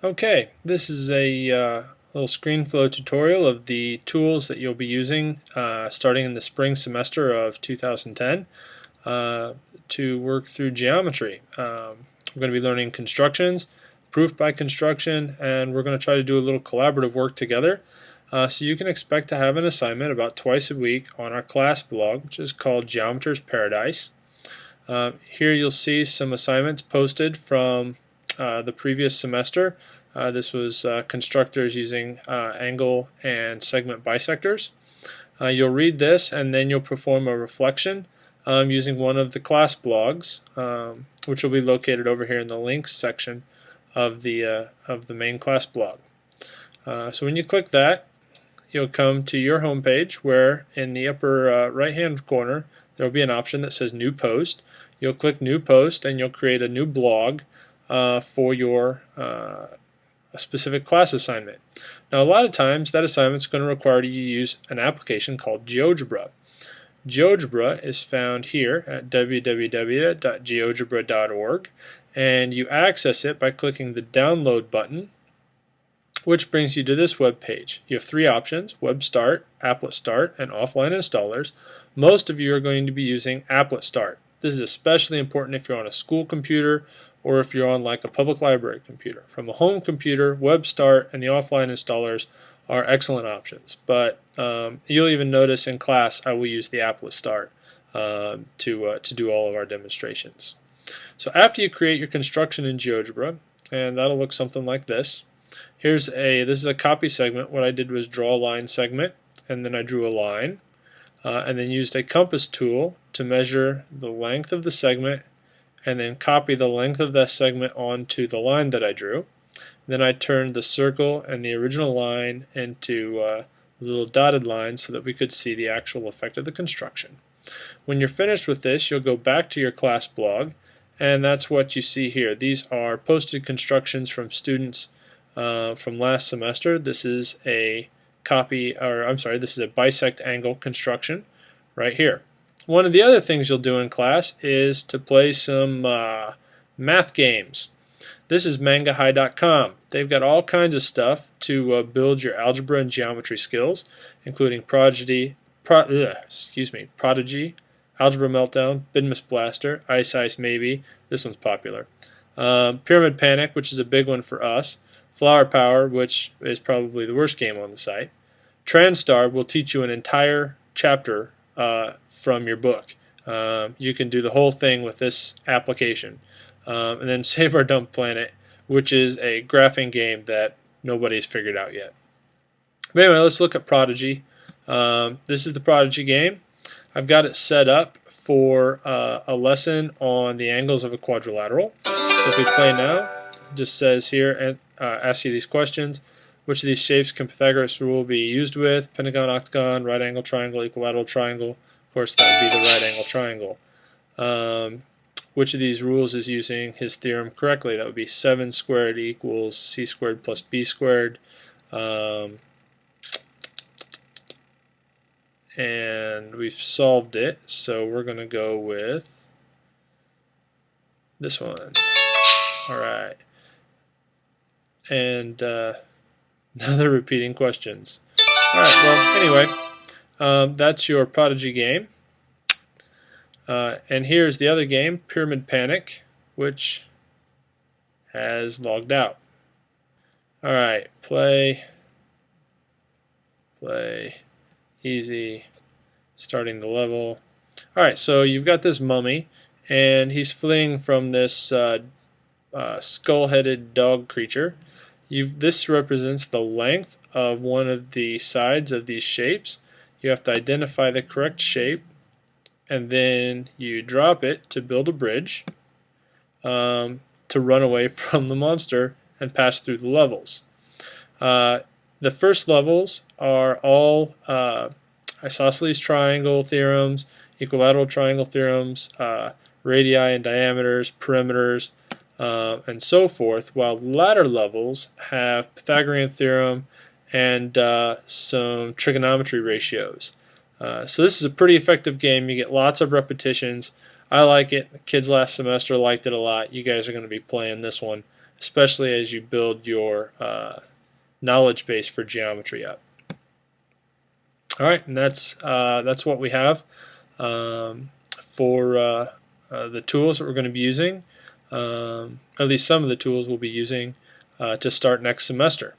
Okay, this is a little ScreenFlow tutorial of the tools that you'll be using starting in the spring semester of 2010 to work through geometry. We're going to be learning constructions, proof by construction, and we're going to try to do a little collaborative work together. So you can expect to have an assignment about twice a week on our class blog, which is called Geometer's Paradise. Here you'll see some assignments posted from the previous semester. This was constructors using angle and segment bisectors. You'll read this and then you'll perform a reflection using one of the class blogs, which will be located over here in the links section of the main class blog. So when you click that, you'll come to your home page where in the upper right hand corner there will be an option that says New Post. You'll click New Post and you'll create a new blog for your a specific class assignment. Now a lot of times that assignment is going to require you to use an application called GeoGebra. GeoGebra is found here at www.geogebra.org, and you access it by clicking the download button, which brings you to this web page. You have three options: Web Start, Applet Start, and Offline Installers. Most of you are going to be using Applet Start. This is especially important if you're on a school computer or if you're on like a public library computer. From a home computer, Web Start and the offline installers are excellent options. But you'll even notice in class I will use the Applet Start to do all of our demonstrations. So after you create your construction in GeoGebra, and that'll look something like this. This is a copy segment. What I did was draw a line segment, and then I drew a line, and then used a compass tool to measure the length of the segment and then copy the length of that segment onto the line that I drew. Then I turned the circle and the original line into little dotted lines so that we could see the actual effect of the construction. When you're finished with this, you'll go back to your class blog, and that's what you see here. These are posted constructions from students from last semester. This is a this is a bisect angle construction right here. One of the other things you'll do in class is to play some math games. This is mangahigh.com. They've got all kinds of stuff to build your algebra and geometry skills, including Prodigy, Algebra Meltdown, Bidmus Blaster, Ice Maybe. This one's popular. Pyramid Panic, which is a big one for us. Flower Power, which is probably the worst game on the site. Transtar will teach you an entire chapter from your book. You can do the whole thing with this application. And then Save Our Dumb Planet, which is a graphing game that nobody's figured out yet. But anyway, let's look at Prodigy. This is the Prodigy game. I've got it set up for a lesson on the angles of a quadrilateral. So if we play now, it just says here, and asks you these questions. Which of these shapes can Pythagoras' rule be used with? Pentagon, octagon, right angle triangle, equilateral triangle. Of course, that would be the right angle triangle. Which of these rules is using his theorem correctly? That would be 7 squared equals c squared plus b squared. And we've solved it, so we're going to go with this one. Alright. And now they're repeating questions. Alright, well, anyway, that's your Prodigy game. And here's the other game, Pyramid Panic, which has logged out. Alright, play, easy, starting the level. Alright, so you've got this mummy, and he's fleeing from this skull-headed dog creature. This represents the length of one of the sides of these shapes. You have to identify the correct shape, and then you drop it to build a bridge to run away from the monster and pass through the levels. The first levels are all isosceles triangle theorems, equilateral triangle theorems, radii and diameters, perimeters, and so forth, while the latter levels have Pythagorean theorem and some trigonometry ratios. So this is a pretty effective game. You get lots of repetitions. I like it. The kids last semester liked it a lot. You guys are going to be playing this one especially as you build your knowledge base for geometry up. All right, and that's what we have for the tools that we're going to be using. At least some of the tools we'll be using to start next semester.